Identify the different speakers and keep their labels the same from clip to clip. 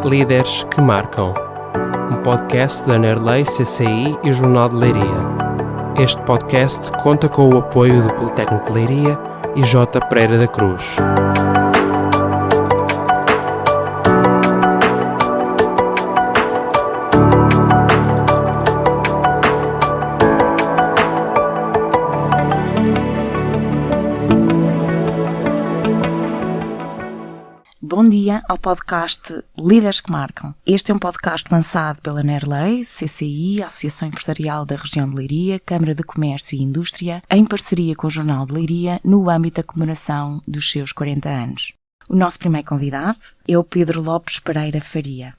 Speaker 1: Líderes que Marcam, um podcast da Nerlei CCI e Jornal de Leiria. Este podcast conta com o apoio do Politécnico de Leiria e J. Pereira da Cruz.
Speaker 2: Bom dia ao podcast Líderes que Marcam. Este é um podcast lançado pela Nerlei, CCI, Associação Empresarial da Região de Leiria, Câmara de Comércio e Indústria, em parceria com o Jornal de Leiria, no âmbito da comemoração dos seus 40 anos. O nosso primeiro convidado é o Pedro Lopes Pereira Faria.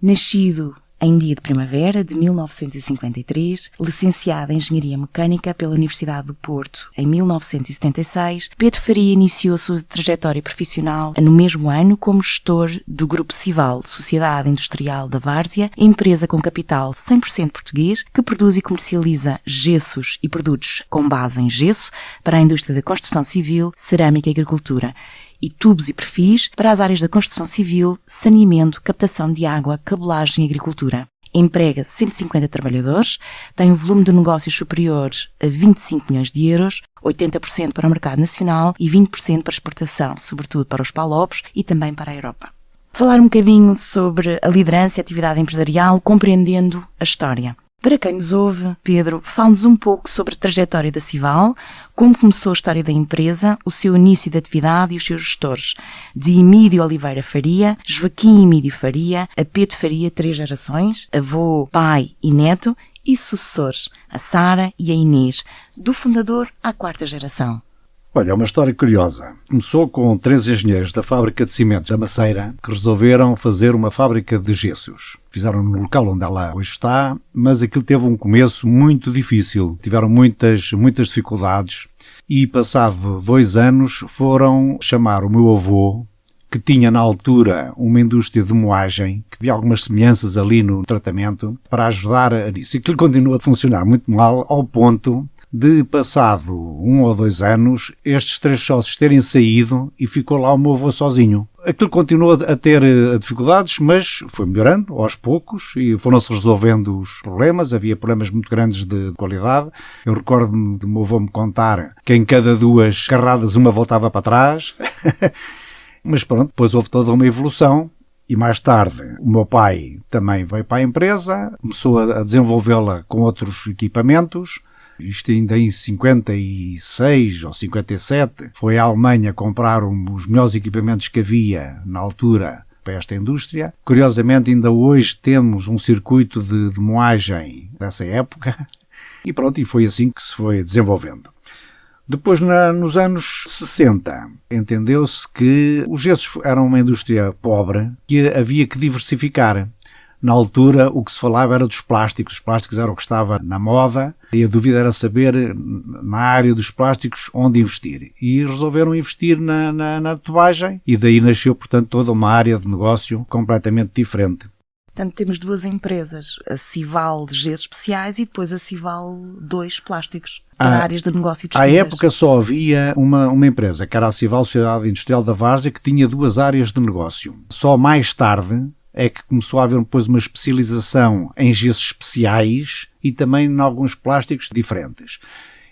Speaker 2: Nascido em dia de primavera de 1953, licenciado em Engenharia Mecânica pela Universidade do Porto em 1976, Pedro Faria iniciou a sua trajetória profissional no mesmo ano como gestor do Grupo Cival, Sociedade Industrial da Várzea, empresa com capital 100% português que produz e comercializa gessos e produtos com base em gesso para a indústria da construção civil, cerâmica e agricultura, e tubos e perfis para as áreas da construção civil, saneamento, captação de água, cabelagem e agricultura. Emprega 150 trabalhadores, tem um volume de negócios superiores a 25 milhões de euros, 80% para o mercado nacional e 20% para exportação, sobretudo para os PALOPs e também para a Europa. Falar um bocadinho sobre a liderança e a atividade empresarial, compreendendo a história. Para quem nos ouve, Pedro, fale-nos um pouco sobre a trajetória da Cival, como começou a história da empresa, o seu início de atividade e os seus gestores, de Emílio Oliveira Faria, Joaquim Emílio Faria, a Pedro Faria, 3 gerações, avô, pai e neto, e sucessores, a Sara e a Inês, do fundador à 4ª geração.
Speaker 3: Olha, é uma história curiosa. Começou com 3 engenheiros da fábrica de cimentos da Maceira que resolveram fazer uma fábrica de gessos. Fizeram no local onde ela hoje está, mas aquilo teve um começo muito difícil. Tiveram muitas dificuldades e, passado 2 anos, foram chamar o meu avô, que tinha na altura uma indústria de moagem, que havia algumas semelhanças ali no tratamento, para ajudar nisso. E aquilo continua a funcionar muito mal, ao ponto de, passado 1 ou 2 anos, estes 3 sócios terem saído e ficou lá o meu avô sozinho. Aquilo continuou a ter dificuldades, mas foi melhorando aos poucos e foram-se resolvendo os problemas. Havia problemas muito grandes de qualidade. Eu recordo-me do meu avô me contar que em cada 2 carradas uma voltava para trás. Mas pronto, depois houve toda uma evolução e mais tarde o meu pai também veio para a empresa, começou a desenvolvê-la com outros equipamentos. Isto ainda em 56 ou 57, foi à Alemanha comprar os melhores equipamentos que havia na altura para esta indústria. Curiosamente, ainda hoje temos um circuito de moagem dessa época e pronto, e foi assim que se foi desenvolvendo. Depois, nos anos 60, entendeu-se que os gessos eram uma indústria pobre que havia que diversificar. Na altura, o que se falava era dos plásticos. Os plásticos era o que estava na moda e a dúvida era saber, na área dos plásticos, onde investir. E resolveram investir na tubagem e daí nasceu, portanto, toda uma área de negócio completamente diferente.
Speaker 2: Portanto, temos 2 empresas, a Cival de gessos especiais e depois a Cival 2 plásticos, para áreas de negócio distintas.
Speaker 3: À época só havia uma empresa, que era a Cival, Sociedade Industrial da Várzea, que tinha 2 áreas de negócio. Só mais tarde é que começou a haver depois uma especialização em gessos especiais e também em alguns plásticos diferentes.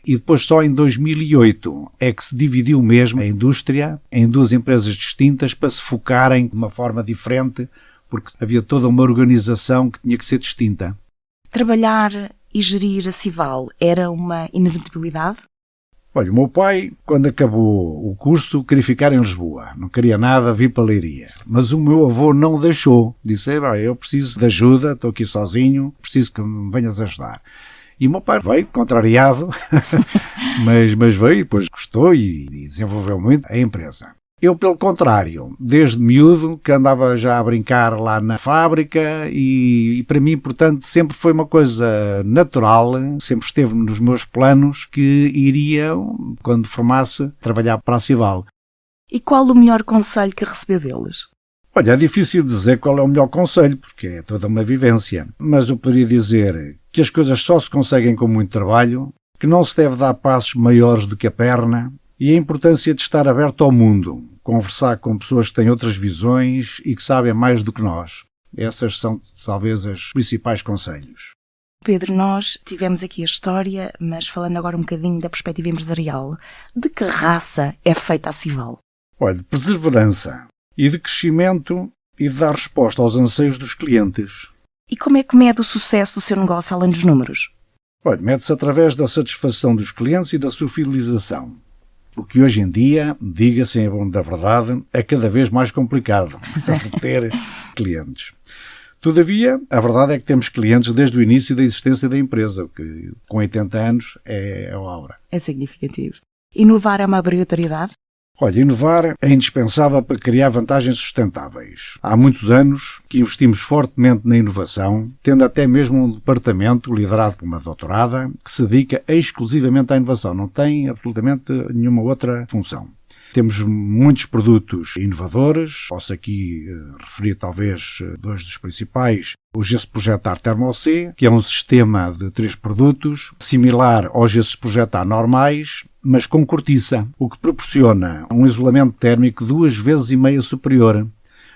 Speaker 3: E depois só em 2008 é que se dividiu mesmo a indústria em 2 empresas distintas para se focarem de uma forma diferente, porque havia toda uma organização que tinha que ser distinta.
Speaker 2: Trabalhar e gerir a Cival era uma inevitabilidade?
Speaker 3: Olha, o meu pai, quando acabou o curso, queria ficar em Lisboa. Não queria nada vir para a Leiria. Mas o meu avô não deixou. Disse, eu preciso de ajuda, estou aqui sozinho, preciso que me venhas ajudar. E o meu pai veio, contrariado, mas veio e depois gostou e desenvolveu muito a empresa. Eu, pelo contrário, desde miúdo, que andava já a brincar lá na fábrica e para mim, portanto, sempre foi uma coisa natural, sempre esteve nos meus planos que iria, quando formasse, trabalhar para a Cival.
Speaker 2: E qual o melhor conselho que recebeu deles?
Speaker 3: Olha, é difícil dizer qual é o melhor conselho, porque é toda uma vivência, mas eu poderia dizer que as coisas só se conseguem com muito trabalho, que não se deve dar passos maiores do que a perna e a importância de estar aberto ao mundo, conversar com pessoas que têm outras visões e que sabem mais do que nós. Essas são talvez os principais conselhos.
Speaker 2: Pedro, nós tivemos aqui a história, mas falando agora um bocadinho da perspectiva empresarial, de que raça é feita a Cival?
Speaker 3: Olha, de perseverança e de crescimento e de dar resposta aos anseios dos clientes.
Speaker 2: E como é que mede o sucesso do seu negócio além dos números?
Speaker 3: Olha, mede-se através da satisfação dos clientes e da sua fidelização. O que hoje em dia, diga-se em bom da verdade, é cada vez mais complicado reter clientes. Todavia, a verdade é que temos clientes desde o início da existência da empresa, o que com 80 anos é a obra.
Speaker 2: É significativo. Inovar é uma obrigatoriedade?
Speaker 3: Olha, inovar é indispensável para criar vantagens sustentáveis. Há muitos anos que investimos fortemente na inovação, tendo até mesmo um departamento liderado por uma doutorada que se dedica exclusivamente à inovação, não tem absolutamente nenhuma outra função. Temos muitos produtos inovadores, posso aqui referir talvez dois dos principais. O gesso projetar Thermo-C, que é um sistema de 3 produtos, similar aos gessos projetar normais, mas com cortiça, o que proporciona um isolamento térmico 2,5 vezes superior.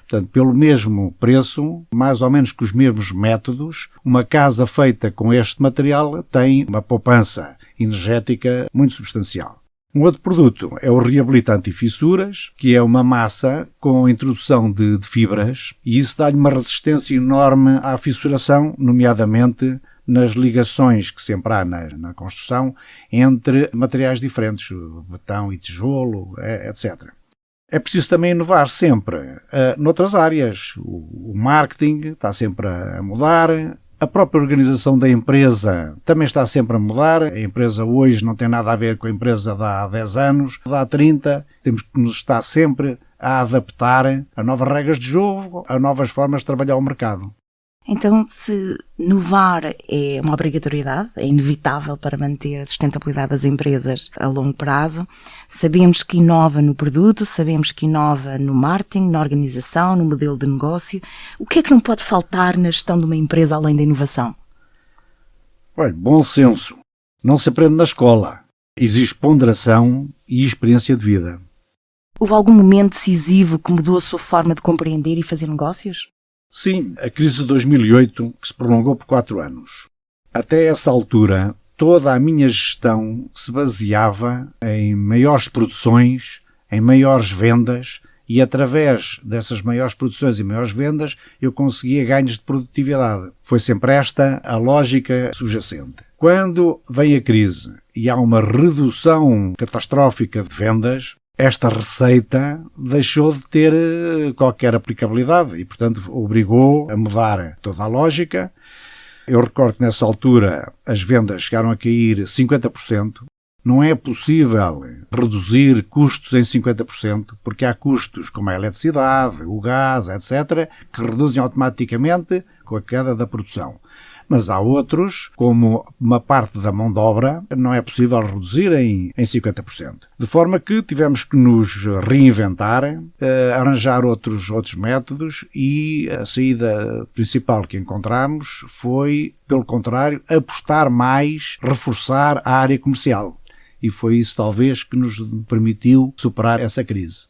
Speaker 3: Portanto, pelo mesmo preço, mais ou menos com os mesmos métodos, uma casa feita com este material tem uma poupança energética muito substancial. Um outro produto é o reabilitante anti-fissuras, que é uma massa com introdução de fibras, e isso dá-lhe uma resistência enorme à fissuração, nomeadamente nas ligações que sempre há na construção entre materiais diferentes, betão e tijolo, etc. É preciso também inovar sempre noutras áreas. O marketing está sempre a mudar. A própria organização da empresa também está sempre a mudar. A empresa hoje não tem nada a ver com a empresa de há 10 anos, de há 30. Temos que nos estar sempre a adaptar a novas regras de jogo, a novas formas de trabalhar o mercado.
Speaker 2: Então, se inovar é uma obrigatoriedade, é inevitável para manter a sustentabilidade das empresas a longo prazo, sabemos que inova no produto, sabemos que inova no marketing, na organização, no modelo de negócio. O que é que não pode faltar na gestão de uma empresa além da inovação?
Speaker 3: Olha, bom senso. Não se aprende na escola. Exige ponderação e experiência de vida.
Speaker 2: Houve algum momento decisivo que mudou a sua forma de compreender e fazer negócios?
Speaker 3: Sim, a crise de 2008, que se prolongou por 4 anos. Até essa altura, toda a minha gestão se baseava em maiores produções, em maiores vendas, e através dessas maiores produções e maiores vendas eu conseguia ganhos de produtividade. Foi sempre esta a lógica subjacente. Quando vem a crise e há uma redução catastrófica de vendas, esta receita deixou de ter qualquer aplicabilidade e, portanto, obrigou a mudar toda a lógica. Eu recordo que nessa altura as vendas chegaram a cair 50%. Não é possível reduzir custos em 50%, porque há custos como a eletricidade, o gás, etc., que reduzem automaticamente com a queda da produção. Mas há outros, como uma parte da mão de obra, não é possível reduzir em 50%. De forma que tivemos que nos reinventar, arranjar outros métodos, e a saída principal que encontramos foi, pelo contrário, apostar mais, reforçar a área comercial. E foi isso talvez que nos permitiu superar essa crise.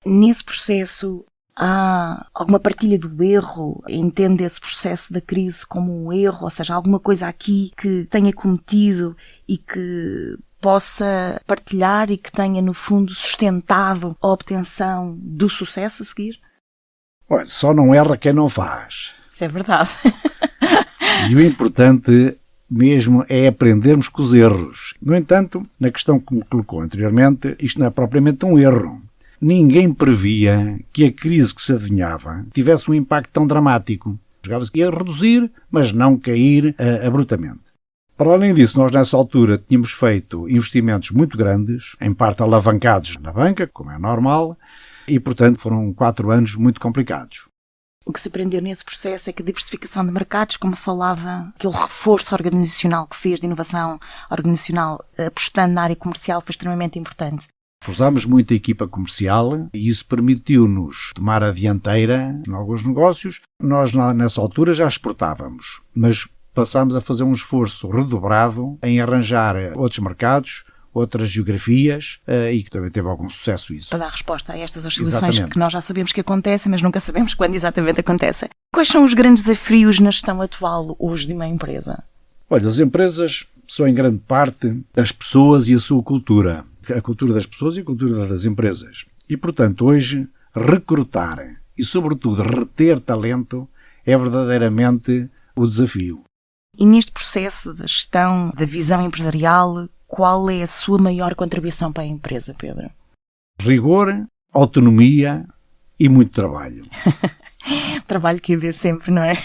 Speaker 2: Nesse processo, há alguma partilha do erro? Entende esse processo da crise como um erro? Ou seja, alguma coisa aqui que tenha cometido e que possa partilhar e que tenha, no fundo, sustentado a obtenção do sucesso a seguir?
Speaker 3: Olha, só não erra quem não faz.
Speaker 2: Isso é verdade.
Speaker 3: E o importante mesmo é aprendermos com os erros. No entanto, na questão que me colocou anteriormente, isto não é propriamente um erro. Ninguém previa que a crise que se adivinhava tivesse um impacto tão dramático. Jogava-se que ia reduzir, mas não cair abruptamente. Para além disso, nós nessa altura tínhamos feito investimentos muito grandes, em parte alavancados na banca, como é normal, e portanto foram 4 anos muito complicados.
Speaker 2: O que se aprendeu nesse processo é que a diversificação de mercados, como falava, aquele reforço organizacional que fez de inovação organizacional apostando na área comercial foi extremamente importante.
Speaker 3: Reforçámos muito a equipa comercial e isso permitiu-nos tomar a dianteira em alguns negócios. Nós nessa altura já exportávamos, mas passámos a fazer um esforço redobrado em arranjar outros mercados, outras geografias, e que também teve algum sucesso isso.
Speaker 2: Para dar resposta a estas oscilações.
Speaker 3: Exatamente.
Speaker 2: Que nós já sabemos que acontecem, mas nunca sabemos quando exatamente acontecem. Quais são os grandes desafios na gestão atual hoje de uma empresa?
Speaker 3: Olha, as empresas são em grande parte as pessoas e a sua cultura. A cultura das pessoas e a cultura das empresas. E, portanto, hoje, recrutar e, sobretudo, reter talento é verdadeiramente o desafio.
Speaker 2: E neste processo da gestão, da visão empresarial, qual é a sua maior contribuição para a empresa, Pedro?
Speaker 3: Rigor, autonomia e muito trabalho.
Speaker 2: Trabalho que vê sempre, não é?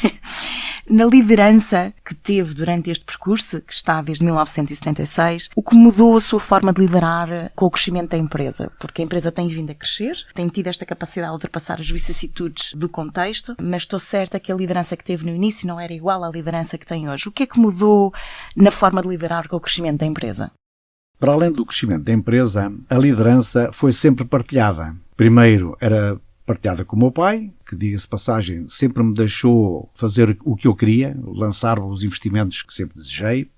Speaker 2: Na liderança que teve durante este percurso, que está desde 1976, o que mudou a sua forma de liderar com o crescimento da empresa? Porque a empresa tem vindo a crescer, tem tido esta capacidade de ultrapassar as vicissitudes do contexto, mas estou certa que a liderança que teve no início não era igual à liderança que tem hoje. O que é que mudou na forma de liderar com o crescimento da empresa?
Speaker 3: Para além do crescimento da empresa, a liderança foi sempre partilhada. Primeiro era partilhada com o meu pai, que, diga-se passagem, sempre me deixou fazer o que eu queria, lançar os investimentos que sempre desejei,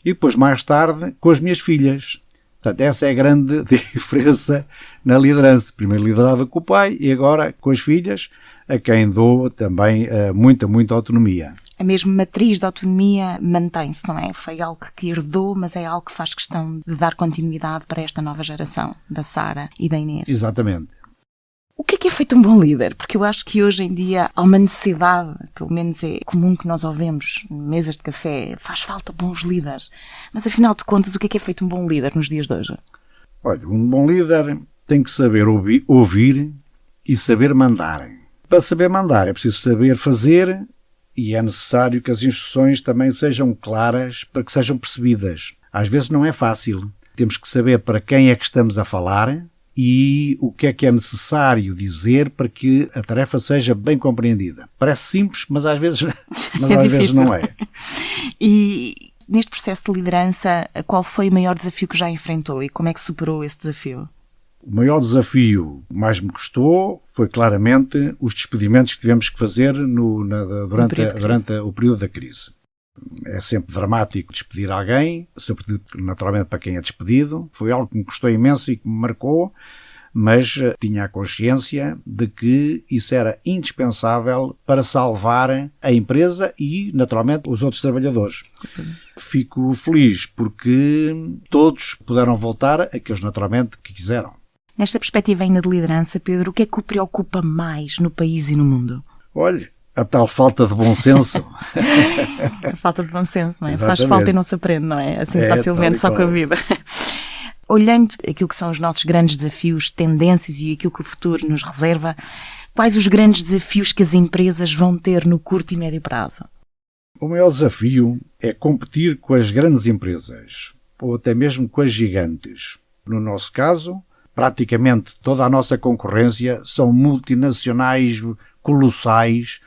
Speaker 3: e depois, mais tarde, com as minhas filhas. Portanto, essa é a grande diferença na liderança. Primeiro liderava com o pai e agora com as filhas, a quem dou também muita autonomia.
Speaker 2: A mesma matriz de autonomia mantém-se, não é? Foi algo que herdou, mas é algo que faz questão de dar continuidade para esta nova geração, da Sara e da Inês.
Speaker 3: Exatamente.
Speaker 2: O que é feito um bom líder? Porque eu acho que hoje em dia há uma necessidade, pelo menos é comum que nós ouvemos em mesas de café, faz falta bons líderes. Mas afinal de contas, o que é feito um bom líder nos dias de hoje?
Speaker 3: Olha, um bom líder tem que saber ouvir e saber mandar. Para saber mandar é preciso saber fazer e é necessário que as instruções também sejam claras para que sejam percebidas. Às vezes não é fácil. Temos que saber para quem é que estamos a falar e o que é necessário dizer para que a tarefa seja bem compreendida. Parece simples, mas às vezes não é.
Speaker 2: E neste processo de liderança, qual foi o maior desafio que já enfrentou e como é que superou esse desafio?
Speaker 3: O maior desafio que mais me custou foi claramente os despedimentos que tivemos que fazer durante o período da crise. É sempre dramático despedir alguém, sobretudo naturalmente para quem é despedido. Foi algo que me custou imenso e que me marcou, mas tinha a consciência de que isso era indispensável para salvar a empresa e, naturalmente, os outros trabalhadores. Fico feliz porque todos puderam voltar, aqueles naturalmente que quiseram.
Speaker 2: Nesta perspectiva ainda de liderança, Pedro, o que é que o preocupa mais no país e no mundo?
Speaker 3: Olha, a tal falta de bom senso.
Speaker 2: A falta de bom senso, não é?
Speaker 3: Exatamente.
Speaker 2: Faz falta e não se aprende, não é? Assim facilmente, só com a vida. Olhando aquilo que são os nossos grandes desafios, tendências e aquilo que o futuro nos reserva, quais os grandes desafios que as empresas vão ter no curto e médio prazo?
Speaker 3: O maior desafio é competir com as grandes empresas, ou até mesmo com as gigantes. No nosso caso, praticamente toda a nossa concorrência são multinacionais colossais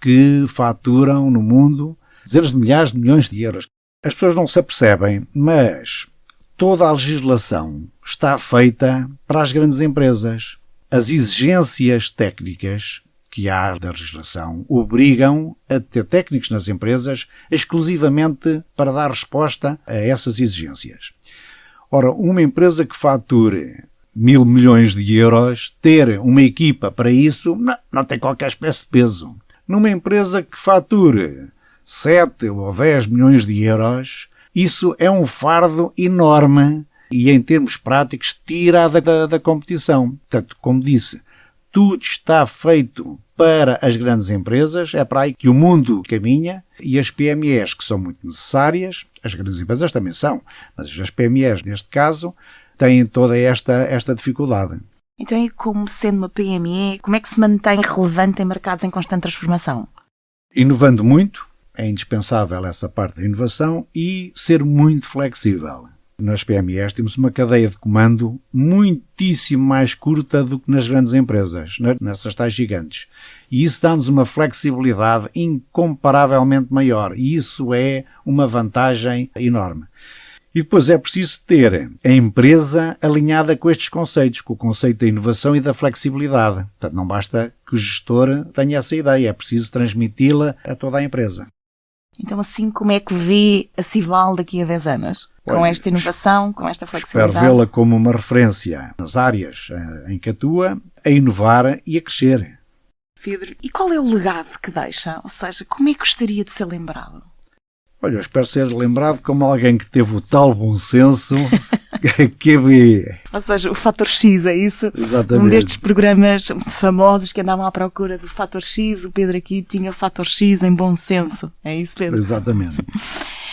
Speaker 3: que faturam no mundo dezenas de milhares de milhões de euros. As pessoas não se apercebem, mas toda a legislação está feita para as grandes empresas. As exigências técnicas que há da legislação obrigam a ter técnicos nas empresas exclusivamente para dar resposta a essas exigências. Ora, uma empresa que fature 1.000 milhões de euros, ter uma equipa para isso não tem qualquer espécie de peso. Numa empresa que fature 7 ou 10 milhões de euros, isso é um fardo enorme e, em termos práticos, tira da competição. Portanto, como disse, tudo está feito para as grandes empresas, é para aí que o mundo caminha e as PMEs, que são muito necessárias, as grandes empresas também são, mas as PMEs, neste caso, têm toda esta dificuldade.
Speaker 2: Então, e como sendo uma PME, como é que se mantém relevante em mercados em constante transformação?
Speaker 3: Inovando muito, é indispensável essa parte da inovação e ser muito flexível. Nas PMEs temos uma cadeia de comando muitíssimo mais curta do que nas grandes empresas, nessas tais gigantes. E isso dá-nos uma flexibilidade incomparavelmente maior. E isso é uma vantagem enorme. E depois é preciso ter a empresa alinhada com estes conceitos, com o conceito da inovação e da flexibilidade. Portanto, não basta que o gestor tenha essa ideia, é preciso transmiti-la a toda a empresa.
Speaker 2: Então, assim, como é que vê a Cival daqui a 10 anos? Com esta inovação, com esta flexibilidade?
Speaker 3: Espero vê-la como uma referência nas áreas em que atua, a inovar e a crescer.
Speaker 2: Pedro, e qual é o legado que deixa? Ou seja, como é que gostaria de ser lembrado?
Speaker 3: Olha, eu espero ser lembrado como alguém que teve o tal bom senso que
Speaker 2: Ou seja, o Fator X, é isso?
Speaker 3: Exatamente.
Speaker 2: Um destes programas muito famosos que andavam à procura do Fator X, o Pedro aqui tinha o Fator X em bom senso. É isso, Pedro?
Speaker 3: Exatamente.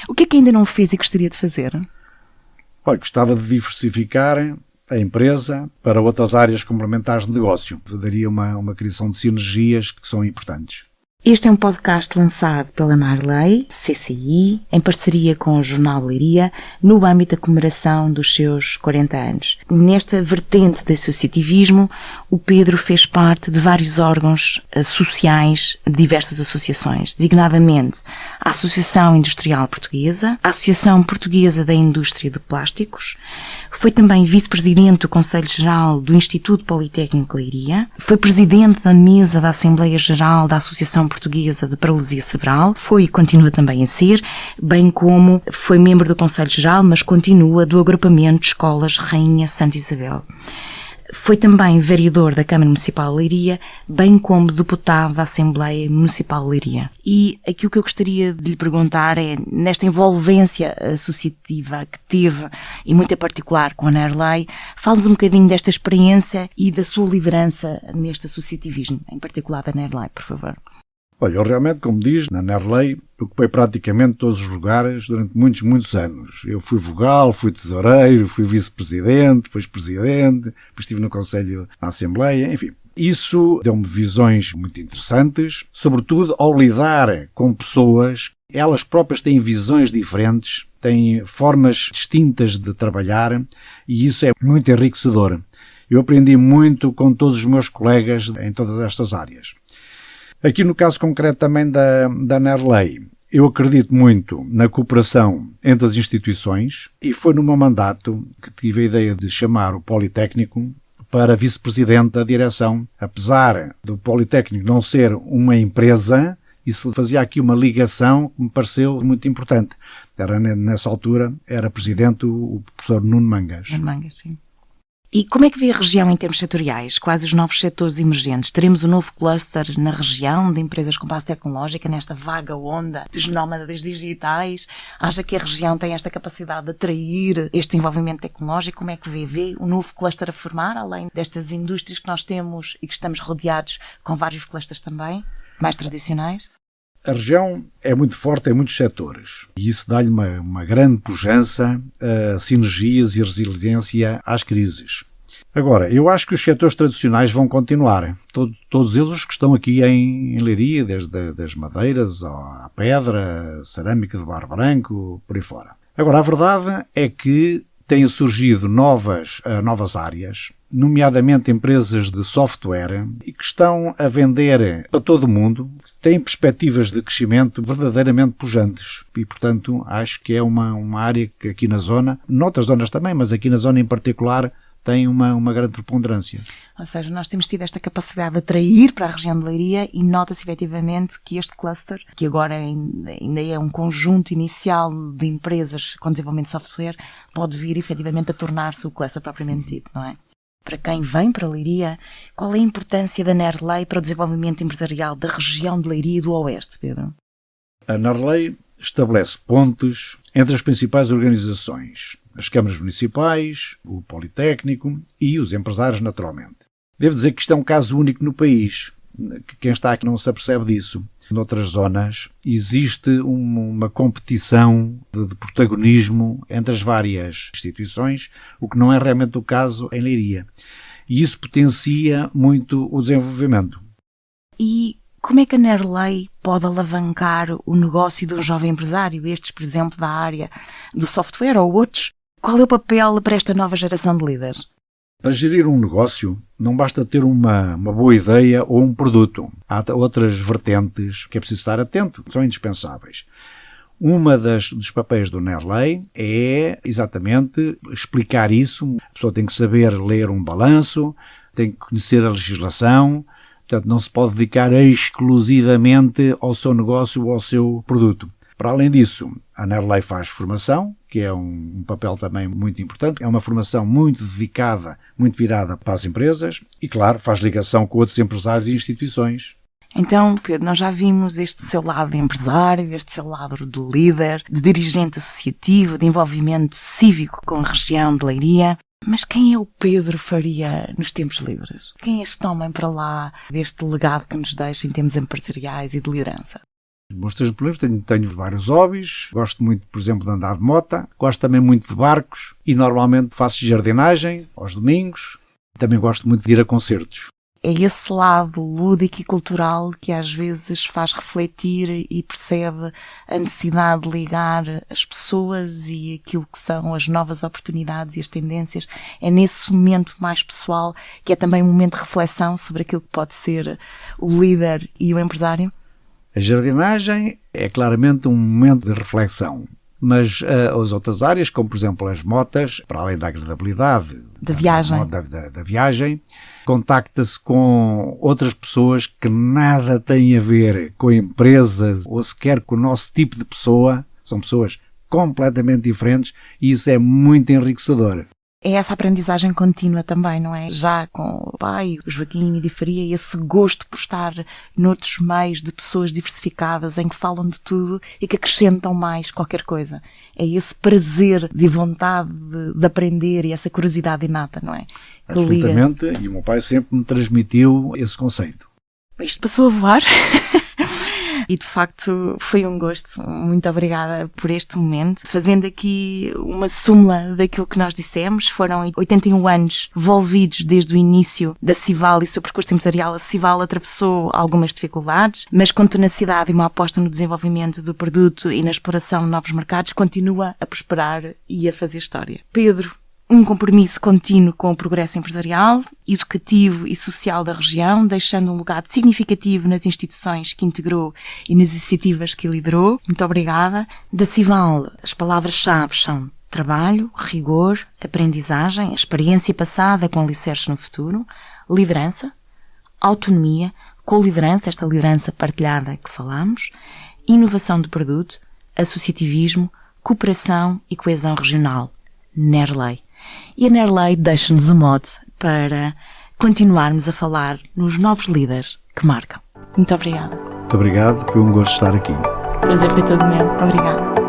Speaker 2: O que é que ainda não fez e gostaria de fazer?
Speaker 3: Olha, gostava de diversificar a empresa para outras áreas complementares de negócio. Daria uma criação de sinergias que são importantes.
Speaker 2: Este é um podcast lançado pela Narley, CCI, em parceria com o Jornal Leiria, no âmbito da comemoração dos seus 40 anos. Nesta vertente de associativismo, o Pedro fez parte de vários órgãos sociais de diversas associações, designadamente a Associação Industrial Portuguesa, a Associação Portuguesa da Indústria de Plásticos, foi também vice-presidente do Conselho Geral do Instituto Politécnico de Leiria, foi presidente da mesa da Assembleia Geral da Associação Portuguesa de Paralisia Cerebral, foi e continua também a ser, bem como foi membro do Conselho Geral, mas continua do agrupamento de escolas Rainha Santa Isabel. Foi também vereador da Câmara Municipal de Leiria, bem como deputado da Assembleia Municipal de Leiria. E aquilo que eu gostaria de lhe perguntar é, nesta envolvência associativa que teve, e muito em particular com a Narley, fale-nos um bocadinho desta experiência e da sua liderança neste associativismo, em particular da Narley, por favor.
Speaker 3: Olha, eu realmente, como diz, na Narley, ocupei praticamente todos os lugares durante muitos anos. Eu fui vogal, fui tesoureiro, fui vice-presidente, depois presidente, depois estive no Conselho, na Assembleia, enfim. Isso deu-me visões muito interessantes, sobretudo ao lidar com pessoas, elas próprias têm visões diferentes, têm formas distintas de trabalhar e isso é muito enriquecedor. Eu aprendi muito com todos os meus colegas em todas estas áreas. Aqui no caso concreto também da Narley, eu acredito muito na cooperação entre as instituições e foi no meu mandato que tive a ideia de chamar o Politécnico para vice-presidente da direção. Apesar do Politécnico não ser uma empresa, isso fazia aqui uma ligação que me pareceu muito importante. Nessa altura era presidente o professor Nuno Mangas.
Speaker 2: Nuno Mangas, sim. E como é que vê a região em termos setoriais? Quais os novos setores emergentes? Teremos um novo cluster na região de empresas com base tecnológica, nesta vaga onda dos nómadas digitais? Acha que a região tem esta capacidade de atrair este desenvolvimento tecnológico? Como é que vê um novo cluster a formar, além destas indústrias que nós temos e que estamos rodeados com vários clusters também, mais tradicionais?
Speaker 3: A região é muito forte em muitos setores e isso dá-lhe uma grande pujança a sinergias e resiliência às crises. Agora, eu acho que os setores tradicionais vão continuar. Todos eles os que estão aqui em Leiria, desde as madeiras à pedra, cerâmica de barro branco, por aí fora. Agora, a verdade é que têm surgido novas áreas, nomeadamente empresas de software, e que estão a vender a todo o mundo, têm perspectivas de crescimento verdadeiramente pujantes. E, portanto, acho que é uma área que aqui na zona, noutras zonas também, mas aqui na zona em particular, tem uma grande preponderância.
Speaker 2: Ou seja, nós temos tido esta capacidade de atrair para a região de Leiria e nota-se efetivamente que este cluster, que agora ainda é um conjunto inicial de empresas com desenvolvimento de software, pode vir efetivamente a tornar-se o cluster propriamente dito, não é? Para quem vem para Leiria, qual é a importância da Narley para o desenvolvimento empresarial da região de Leiria e do Oeste, Pedro?
Speaker 3: A Narley estabelece pontes entre as principais organizações, as câmaras municipais, o Politécnico e os empresários, naturalmente. Devo dizer que isto é um caso único no país. Quem está aqui não se apercebe disso. Noutras zonas existe uma competição de protagonismo entre as várias instituições, o que não é realmente o caso em Leiria. E isso potencia muito o desenvolvimento.
Speaker 2: E como é que a Narley pode alavancar o negócio de um jovem empresário, estes, por exemplo, da área do software ou outros? Qual é o papel para esta nova geração de líderes?
Speaker 3: Para gerir um negócio, não basta ter uma boa ideia ou um produto. Há outras vertentes que é preciso estar atento, são indispensáveis. Uma dos papéis do Narley é exatamente explicar isso. A pessoa tem que saber ler um balanço, tem que conhecer a legislação, portanto não se pode dedicar exclusivamente ao seu negócio ou ao seu produto. Para além disso, a Narley faz formação, que é um papel também muito importante. É uma formação muito dedicada, muito virada para as empresas e, claro, faz ligação com outros empresários e instituições.
Speaker 2: Então, Pedro, nós já vimos este seu lado de empresário, este seu lado de líder, de dirigente associativo, de envolvimento cívico com a região de Leiria. Mas quem é o Pedro Faria nos tempos livres? Quem é este homem para lá deste legado que nos deixa em termos empresariais e de liderança?
Speaker 3: Nos meus tempos livres tenho vários hobbies. Gosto muito, por exemplo, de andar de moto. Gosto também muito de barcos e normalmente faço jardinagem aos domingos. Também gosto muito de ir a concertos.
Speaker 2: É esse lado lúdico e cultural que às vezes faz refletir e percebe a necessidade de ligar as pessoas e aquilo que são as novas oportunidades e as tendências. É nesse momento mais pessoal que é também um momento de reflexão sobre aquilo que pode ser o líder e o empresário?
Speaker 3: A jardinagem é claramente um momento de reflexão. Mas as outras áreas, como por exemplo as motas, para além da agradabilidade
Speaker 2: da viagem,
Speaker 3: da viagem, contacta-se com outras pessoas que nada têm a ver com empresas ou sequer com o nosso tipo de pessoa. São pessoas completamente diferentes e isso é muito enriquecedor.
Speaker 2: É essa aprendizagem contínua também, não é? Já com o pai, o Joaquim e de Faria, esse gosto por estar noutros meios de pessoas diversificadas em que falam de tudo e que acrescentam mais qualquer coisa. É esse prazer de vontade de aprender e essa curiosidade inata, não é? Que
Speaker 3: absolutamente,
Speaker 2: liga.
Speaker 3: E o meu pai sempre me transmitiu esse conceito.
Speaker 2: Isto passou a voar. E de facto foi um gosto. Muito obrigada por este momento. Fazendo aqui uma súmula daquilo que nós dissemos, foram 81 anos envolvidos desde o início da Cival e o seu percurso empresarial. A Cival atravessou algumas dificuldades, mas com tenacidade e uma aposta no desenvolvimento do produto e na exploração de novos mercados, continua a prosperar e a fazer história. Pedro, um compromisso contínuo com o progresso empresarial, educativo e social da região, deixando um legado significativo nas instituições que integrou e nas iniciativas que liderou. Muito obrigada. Da Cival, as palavras-chave são trabalho, rigor, aprendizagem, experiência passada com alicerces no futuro, liderança, autonomia, co-liderança, esta liderança partilhada que falamos, inovação do produto, associativismo, cooperação e coesão regional. Nerley. E a Nerley deixa-nos o mote para continuarmos a falar nos novos líderes que marcam. Muito obrigada.
Speaker 3: Muito obrigado, foi um gosto estar aqui.
Speaker 2: O prazer foi todo meu. Obrigada.